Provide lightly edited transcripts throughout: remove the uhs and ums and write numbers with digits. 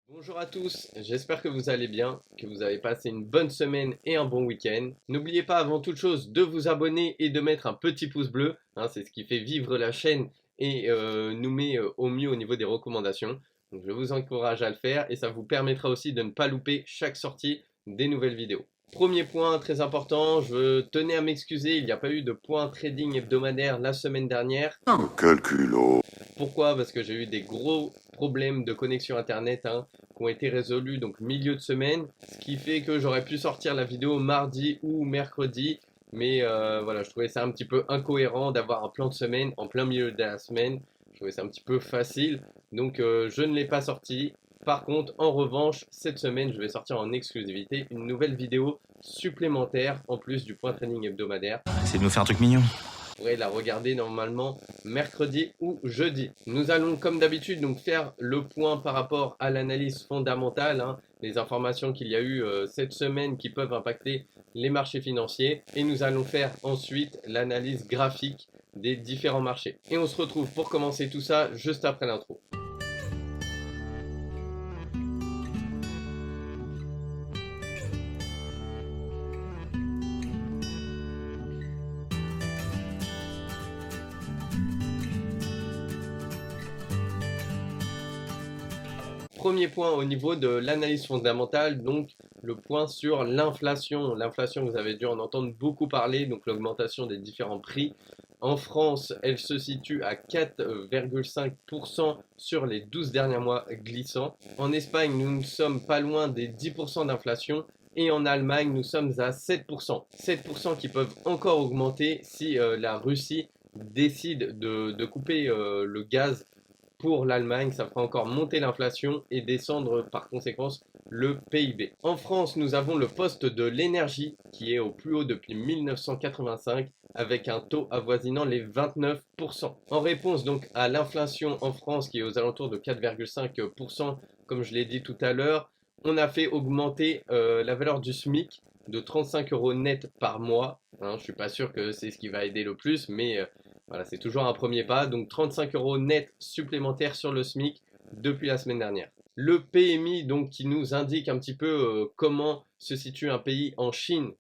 Bonjour à tous, j'espère que vous allez bien, que vous avez passé une bonne semaine et un bon week-end. N'oubliez pas avant toute chose de vous abonner et de mettre un petit pouce bleu, c'est ce qui fait vivre la chaîne et nous met au mieux au niveau des recommandations. Donc je vous encourage à le faire et ça vous permettra aussi de ne pas louper chaque sortie des nouvelles vidéos. Premier point très important, je tenais à m'excuser, il n'y a pas eu de point trading hebdomadaire la semaine dernière. Quel culot. Pourquoi? Parce que j'ai eu des gros problèmes de connexion internet qui ont été résolus donc milieu de semaine, ce qui fait que j'aurais pu sortir la vidéo mardi ou mercredi, mais voilà, je trouvais ça un petit peu incohérent d'avoir un plan de semaine en plein milieu de la semaine. Je trouvais ça un petit peu facile, donc je ne l'ai pas sorti. Par contre, en revanche, cette semaine, je vais sortir en exclusivité une nouvelle vidéo supplémentaire en plus du point training hebdomadaire. C'est de nous faire un truc mignon. Vous pourrez la regarder normalement mercredi ou jeudi. Nous allons comme d'habitude donc faire le point par rapport à l'analyse fondamentale, les informations qu'il y a eu cette semaine qui peuvent impacter les marchés financiers. Et nous allons faire ensuite l'analyse graphique des différents marchés. Et on se retrouve pour commencer tout ça juste après l'intro. Premier point au niveau de l'analyse fondamentale, donc le point sur l'inflation. L'inflation, vous avez dû en entendre beaucoup parler, donc l'augmentation des différents prix. En France, elle se situe à 4,5% sur les 12 derniers mois glissants. En Espagne, nous ne sommes pas loin des 10% d'inflation. Et en Allemagne, nous sommes à 7%. 7% qui peuvent encore augmenter si la Russie décide de couper le gaz pour l'Allemagne, ça fera encore monter l'inflation et descendre par conséquence le PIB. En France, nous avons le poste de l'énergie qui est au plus haut depuis 1985 avec un taux avoisinant les 29%. En réponse donc à l'inflation en France qui est aux alentours de 4,5%, comme je l'ai dit tout à l'heure, on a fait augmenter la valeur du SMIC de 35 euros net par mois. Je ne suis pas sûr que c'est ce qui va aider le plus, mais voilà, c'est toujours un premier pas. Donc 35 euros net supplémentaires sur le SMIC depuis la semaine dernière. Le PMI donc qui nous indique un petit peu comment se situe un pays en Chine.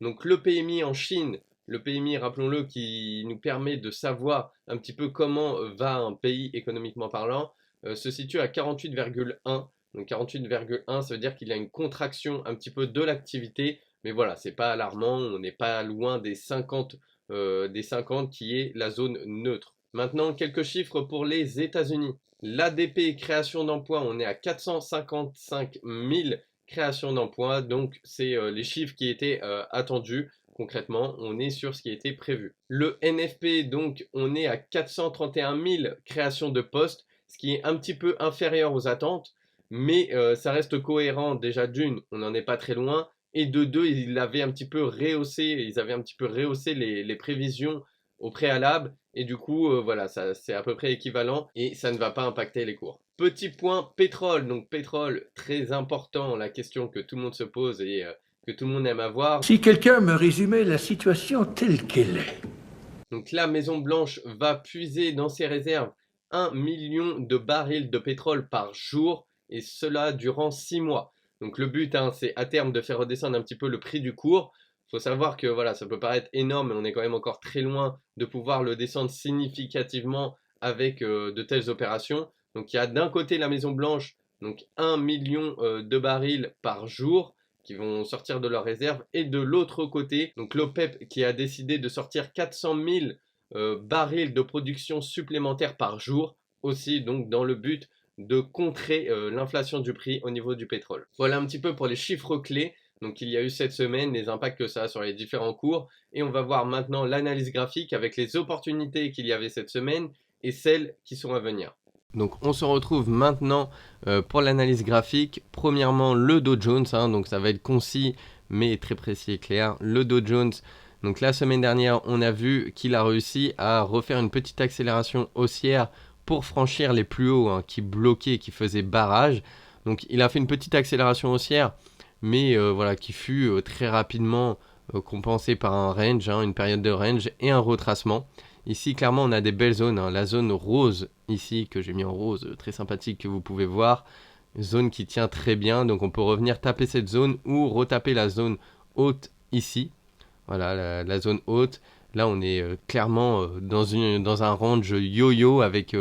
Donc le PMI en Chine, le PMI, rappelons-le, qui nous permet de savoir un petit peu comment va un pays économiquement parlant, se situe à 48,1. Donc 48,1, ça veut dire qu'il y a une contraction un petit peu de l'activité, mais voilà, c'est pas alarmant, on n'est pas loin des 50 qui est la zone neutre. Maintenant, quelques chiffres pour les États-Unis. L'ADP création d'emplois, on est à 455 000 créations d'emplois, donc c'est les chiffres qui étaient attendus. Concrètement, on est sur ce qui était prévu. Le NFP, donc, on est à 431 000 créations de postes, ce qui est un petit peu inférieur aux attentes, mais ça reste cohérent. Déjà d'une, on n'en est pas très loin, et de deux, ils avaient un petit peu rehaussé les prévisions au préalable, et du coup, voilà, ça c'est à peu près équivalent, et ça ne va pas impacter les cours. Petit point pétrole, donc pétrole très important, la question que tout le monde se pose et que tout le monde aime avoir. Si quelqu'un me résumait la situation telle qu'elle est. Donc la Maison Blanche va puiser dans ses réserves 1 million de barils de pétrole par jour, et cela durant 6 mois. Donc le but, c'est à terme de faire redescendre un petit peu le prix du cours. Il faut savoir que voilà, ça peut paraître énorme, mais on est quand même encore très loin de pouvoir le descendre significativement avec de telles opérations. Donc il y a d'un côté la Maison Blanche, donc 1 million de barils par jour qui vont sortir de leurs réserves, et de l'autre côté, donc l'OPEP qui a décidé de sortir 400 000 barils de production supplémentaire par jour, aussi donc dans le but de contrer l'inflation du prix au niveau du pétrole. Voilà un petit peu pour les chiffres clés. Donc il y a eu cette semaine, les impacts que ça a sur les différents cours, et on va voir maintenant l'analyse graphique avec les opportunités qu'il y avait cette semaine et celles qui sont à venir. Donc on se retrouve maintenant pour l'analyse graphique. Premièrement le Dow Jones, donc ça va être concis mais très précis et clair. Le Dow Jones, donc la semaine dernière on a vu qu'il a réussi à refaire une petite accélération haussière pour franchir les plus hauts qui bloquaient, qui faisaient barrage. Donc il a fait une petite accélération haussière, mais voilà, qui fut très rapidement compensée par un range, une période de range et un retracement. Ici, clairement, on a des belles zones. La zone rose, ici, que j'ai mis en rose, très sympathique, que vous pouvez voir. Zone qui tient très bien, donc on peut revenir taper cette zone ou retaper la zone haute ici. Voilà, la zone haute. Là, on est clairement dans un range yo-yo avec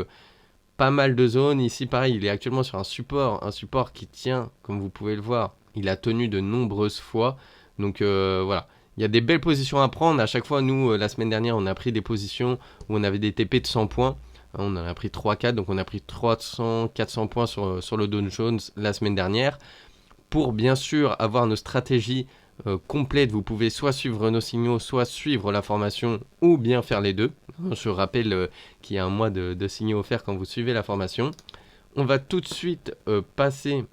pas mal de zones. Ici, pareil, il est actuellement sur un support qui tient, comme vous pouvez le voir. Il a tenu de nombreuses fois. Donc voilà, il y a des belles positions à prendre. À chaque fois, nous, la semaine dernière, on a pris des positions où on avait des TP de 100 points. On en a pris 3-4, donc on a pris 300-400 points sur le Dow Jones la semaine dernière. Pour bien sûr avoir nos stratégies complètes, vous pouvez soit suivre nos signaux, soit suivre la formation, ou bien faire les deux. Je rappelle qu'il y a un mois de signaux offerts quand vous suivez la formation. On va tout de suite passer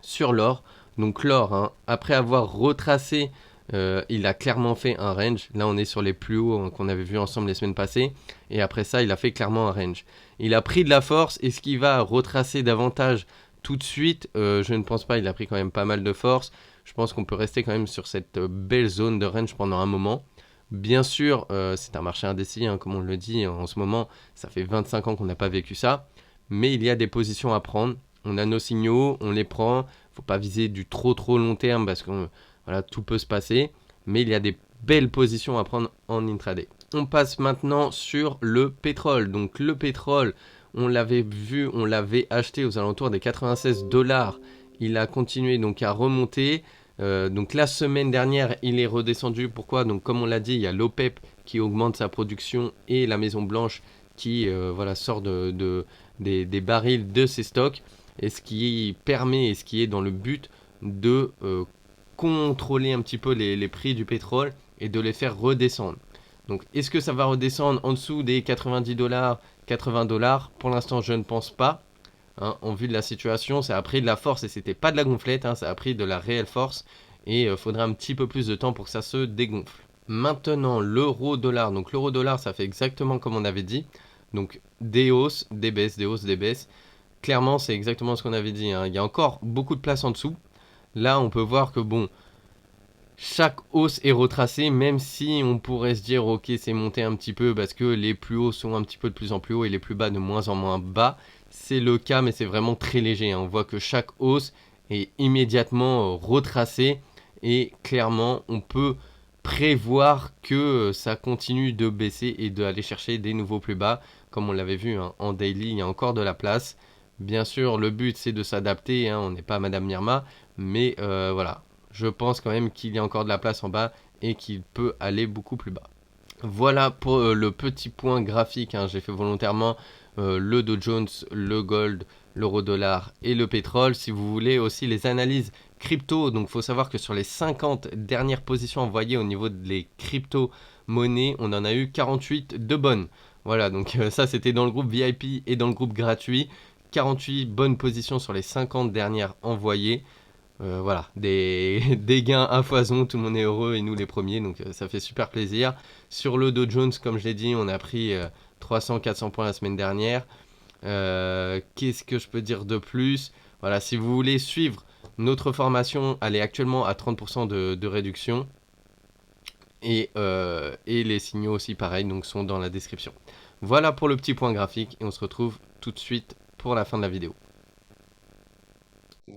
sur l'or. Donc l'or, hein, après avoir retracé, il a clairement fait un range. Là, on est sur les plus hauts hein, qu'on avait vu ensemble les semaines passées. Et après ça, il a fait clairement un range. Il a pris de la force. Est-ce qu'il va retracer davantage tout de suite? Je ne pense pas. Il a pris quand même pas mal de force. Je pense qu'on peut rester quand même sur cette belle zone de range pendant un moment. Bien sûr, c'est un marché indécis, hein, comme on le dit en ce moment. Ça fait 25 ans qu'on n'a pas vécu ça. Mais il y a des positions à prendre. On a nos signaux, on les prend. Faut pas viser du trop long terme parce que voilà, tout peut se passer. Mais il y a des belles positions à prendre en intraday. On passe maintenant sur le pétrole. Donc le pétrole, on l'avait vu, on l'avait acheté aux alentours des 96 $. Il a continué donc à remonter. Donc la semaine dernière, il est redescendu. Pourquoi? Donc comme on l'a dit, il y a l'OPEP qui augmente sa production et la Maison Blanche qui voilà, sort des barils de ses stocks. Et ce qui permet et ce qui est dans le but de contrôler un petit peu les prix du pétrole et de les faire redescendre. Donc est-ce que ça va redescendre en dessous des 90 $, 80 $? Pour l'instant, je ne pense pas. Hein, en vue de la situation, ça a pris de la force et c'était pas de la gonflette, hein, ça a pris de la réelle force et il faudrait un petit peu plus de temps pour que ça se dégonfle. Maintenant, l'euro-dollar. Donc l'euro-dollar, ça fait exactement comme on avait dit. Donc des hausses, des baisses, des hausses, des baisses. Clairement, c'est exactement ce qu'on avait dit. Hein. Il y a encore beaucoup de place en dessous. Là, on peut voir que bon, chaque hausse est retracée, même si on pourrait se dire, ok, c'est monté un petit peu parce que les plus hauts sont un petit peu de plus en plus hauts et les plus bas de moins en moins bas. C'est le cas, mais c'est vraiment très léger. Hein. On voit que chaque hausse est immédiatement retracée et clairement, on peut prévoir que ça continue de baisser et d'aller chercher des nouveaux plus bas. Comme on l'avait vu hein, en daily, il y a encore de la place. Bien sûr, le but c'est de s'adapter, hein, on n'est pas Madame Myrma, mais voilà, je pense quand même qu'il y a encore de la place en bas et qu'il peut aller beaucoup plus bas. Voilà pour le petit point graphique, hein, j'ai fait volontairement le Dow Jones, le gold, l'euro-dollar et le pétrole. Si vous voulez aussi les analyses crypto, donc il faut savoir que sur les 50 dernières positions envoyées au niveau des crypto-monnaies, on en a eu 48 de bonnes. Voilà, donc ça c'était dans le groupe VIP et dans le groupe gratuit. 48 bonnes positions sur les 50 dernières envoyées. Voilà, des gains à foison, tout le monde est heureux et nous les premiers, donc ça fait super plaisir. Sur le Dow Jones, comme je l'ai dit, on a pris 300-400 points la semaine dernière. Qu'est-ce que je peux dire de plus? Voilà, si vous voulez suivre notre formation, elle est actuellement à 30% de réduction. Et les signaux aussi, pareil, donc sont dans la description. Voilà pour le petit point graphique et on se retrouve tout de suite pour la fin de la vidéo.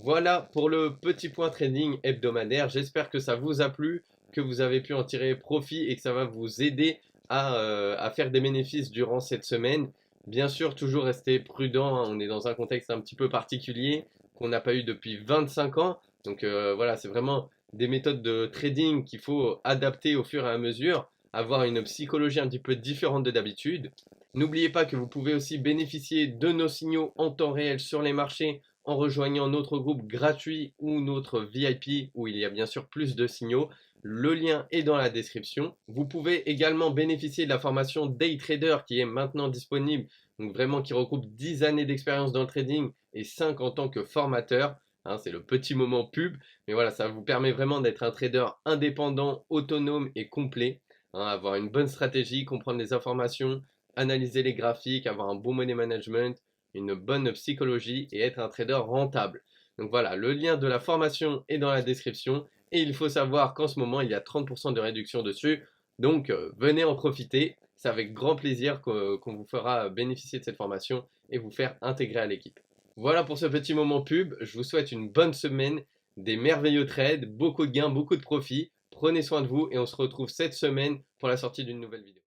Voilà pour le petit point trading hebdomadaire. J'espère que ça vous a plu, que vous avez pu en tirer profit et que ça va vous aider à faire des bénéfices durant cette semaine. Bien sûr, toujours rester prudent. Hein. On est dans un contexte un petit peu particulier qu'on n'a pas eu depuis 25 ans. Donc voilà, c'est vraiment des méthodes de trading qu'il faut adapter au fur et à mesure, avoir une psychologie un petit peu différente de d'habitude. N'oubliez pas que vous pouvez aussi bénéficier de nos signaux en temps réel sur les marchés en rejoignant notre groupe gratuit ou notre VIP où il y a bien sûr plus de signaux. Le lien est dans la description. Vous pouvez également bénéficier de la formation Day Trader qui est maintenant disponible, donc vraiment qui regroupe 10 années d'expérience dans le trading et 5 en tant que formateur. Hein, c'est le petit moment pub, mais voilà, ça vous permet vraiment d'être un trader indépendant, autonome et complet. Hein, avoir une bonne stratégie, comprendre les informations, analyser les graphiques, avoir un bon money management, une bonne psychologie et être un trader rentable. Donc voilà, le lien de la formation est dans la description et il faut savoir qu'en ce moment, il y a 30% de réduction dessus. Donc venez en profiter, c'est avec grand plaisir qu'on vous fera bénéficier de cette formation et vous faire intégrer à l'équipe. Voilà pour ce petit moment pub. Je vous souhaite une bonne semaine, des merveilleux trades, beaucoup de gains, beaucoup de profits. Prenez soin de vous et on se retrouve cette semaine pour la sortie d'une nouvelle vidéo.